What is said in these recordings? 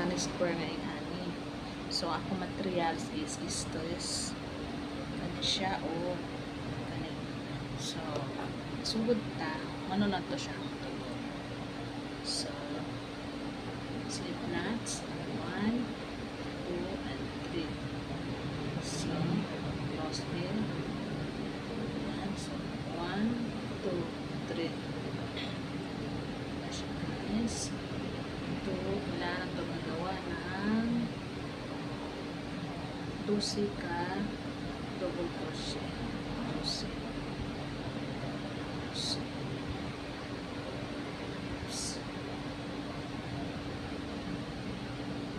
1 square nga ingani. So ako materials is stress kani siya o kani. So sugod ta ano lang to siya. So slip knots 1, 2 and 3. So close din. So 1, 2, 3. Guys, ito kailangan ito magawa ng 12 ka double crochet.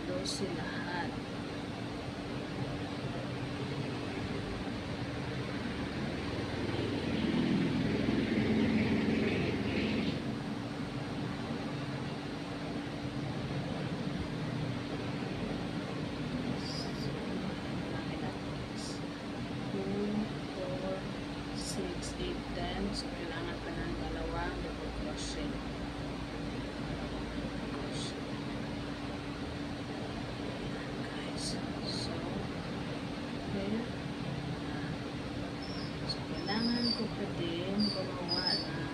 12 lahat. So, kailangan pa ng dalawang double crochet. Guys, so, here. So, kailangan ko pa din gumawa ng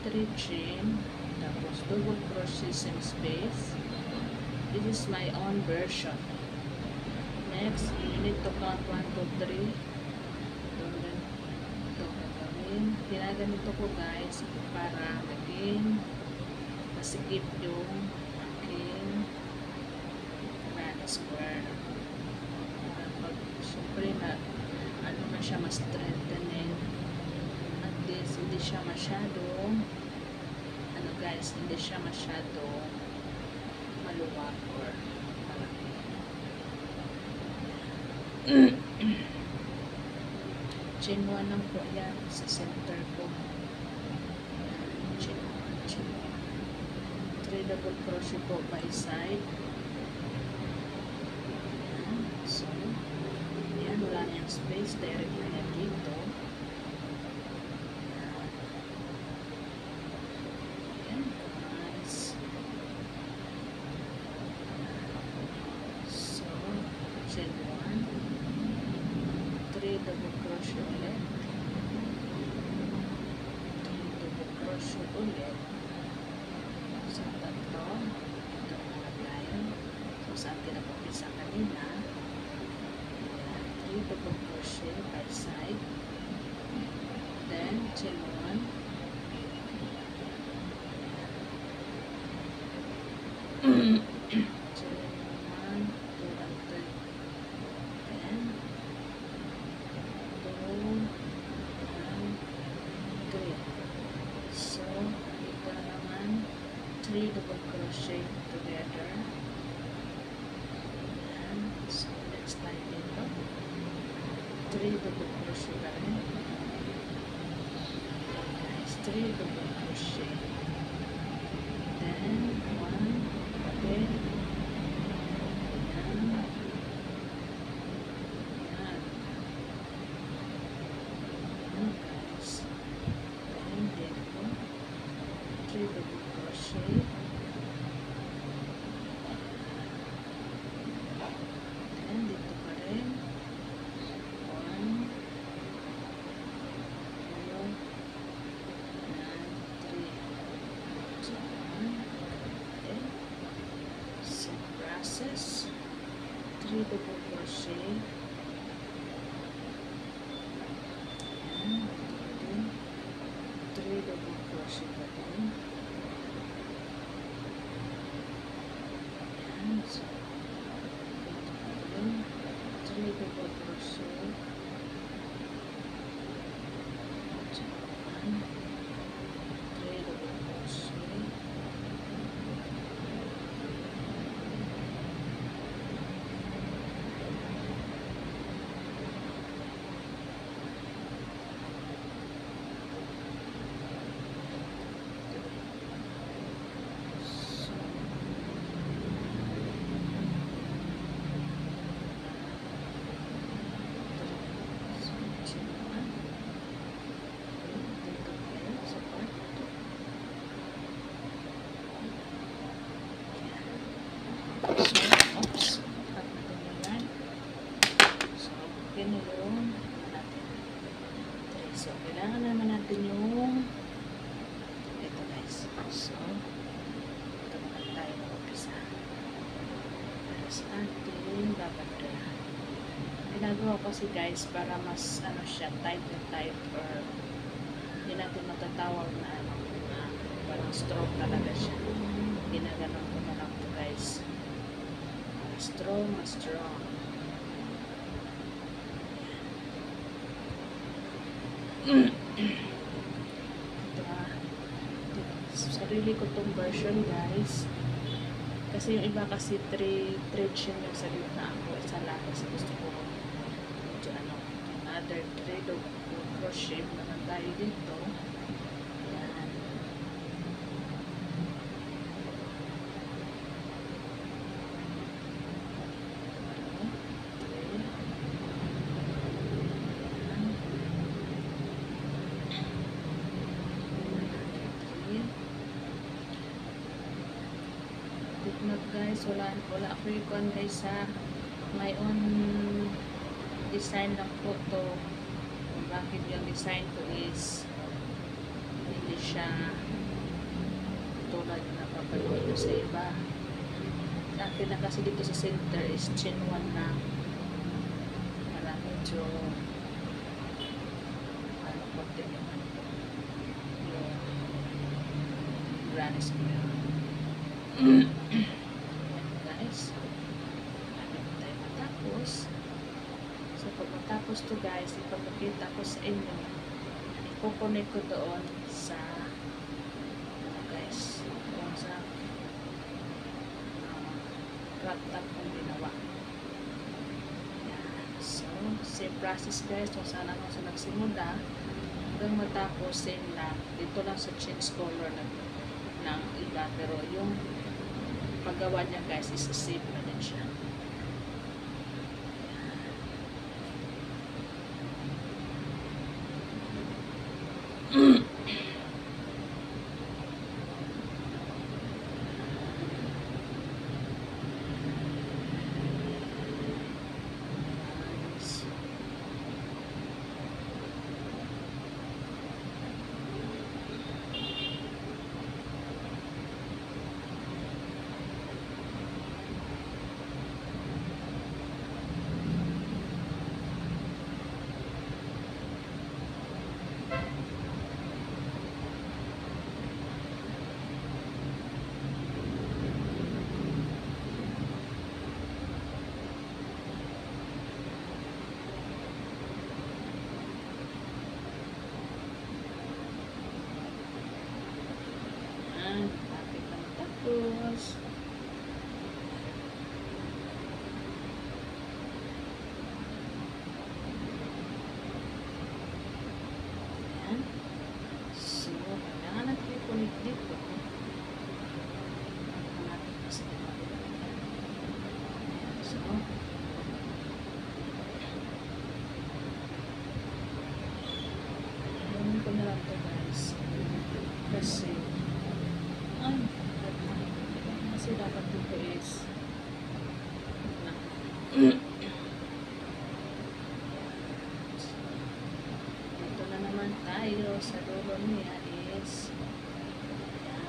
3 chain, tapos double crochet same space. This is my own version. Next, you need to count 1, 2, 3. Ginaganito ko guys para maging masikip yung aking grand square. Pag syempre na ano na siya mas strengthening, at least hindi siya masyadong ano guys, hindi siya masyadong maluwag or malaki. Chain 1 lang po yan sa center ko. Chain 1. 3 double crochet po by side. So, yan, wala na yung space. Direct na yan dito. Yan, guys. So, chain 1. 3 double crochet ulit. 3 double crochet ulit. So, tatlo. Ito ang nalaglayan. So, saan pinapapisa kanina. 3 double crochet by side. Then, chain 1. Three double crochet together, and so next time dito 3 double crochet pa rin guys, 3 double crochet, then 1 ulit, yan guys, then dito 3 double crochet, and dito pa rin 1, 2 and 3. So 1, okay, same process, 3 double crochet, and dito pa rin 3 double crochet pa rin. So, ito pa rin 3 double crochet, so 1, 3 double crochet, So, oops. Cut natin yun yan. So, yun yung natin. Okay, so, kailangan naman natin yung ito guys. So, ito naman tayo mag-upisa. Para sa ating lavender. Ginagawa ko kasi guys para mas ano siya, tight na tight or hindi natin matatawag na ano, na parang strong talaga siya. Ginaganon ko na lang ito guys. Strong na strong. Sarili ko tong version guys. Kasi yung iba kasi 3 chain yung sa gitna ako. Isa lang kasi gusto ko medyo ano, another 3 double crochet naman tayo dito. Yan. Note guys, wala ako yung guys sa my own design ng photo. Kung bakit yung design ko is hindi siya tulad na papanood ko sa iba. Sa akin na kasi dito sa center is chin 1 na para medyo ano konti naman yung granis ko yun. Guys, natin tayo matapos. So pag matapos to guys, ipapakita ko sa inyo, ipo-connect ko doon sa ano guys, doon sa crop top kong ginawa. Yan. So same process guys, kung saan ako sa nagsimula hanggang matapos same lang, dito lang sa change color ng iba, pero yung paggawa niya guys is same pa din siya. Tapos yan. So, kailangan natin i-connect dito. So, gawin ko na lang ito guys. Kasi dapat dito is dito na naman tayo sa dulo niya is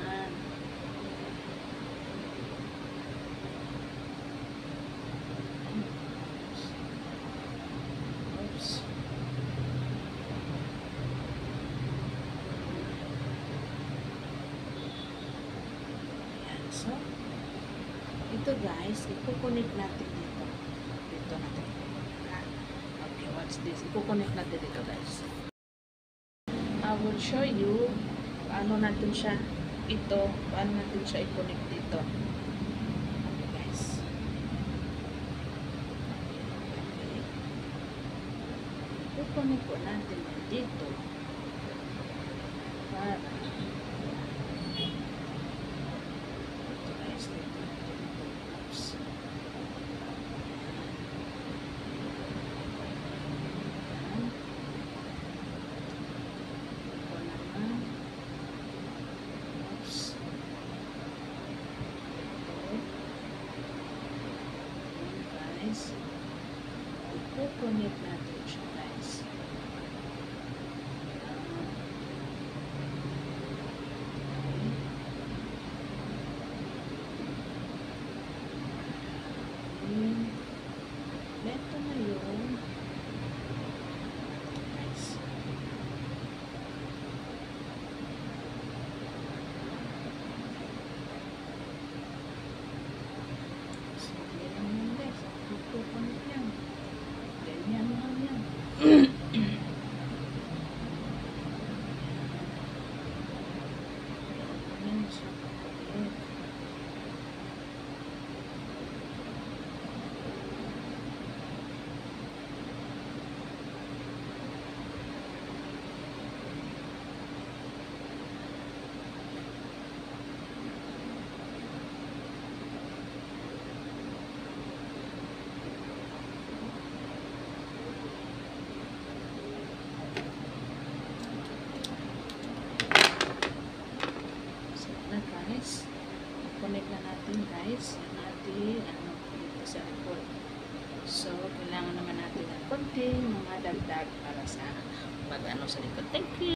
yan. Oops. Yan. So ito guys, ipo-connect natin dito. Dito natin. Okay, watch this. Ipo-connect natin dito guys. I will show you paano natin siya paano natin siya i-connect dito. Okay guys. Okay. Ipo-connect po natin dito. Para i-connect natin siya, guys. Ito na yun. Nice. Sige lang yan, guys. Ito-connect yan. Ganyan lang yan. Ganyan siya connect. Guys, connect na natin, guys, yung ating dito sa airport. So, kailangan naman natin ng konting mga dagdag para sa pag-ano sa likod. Thank you!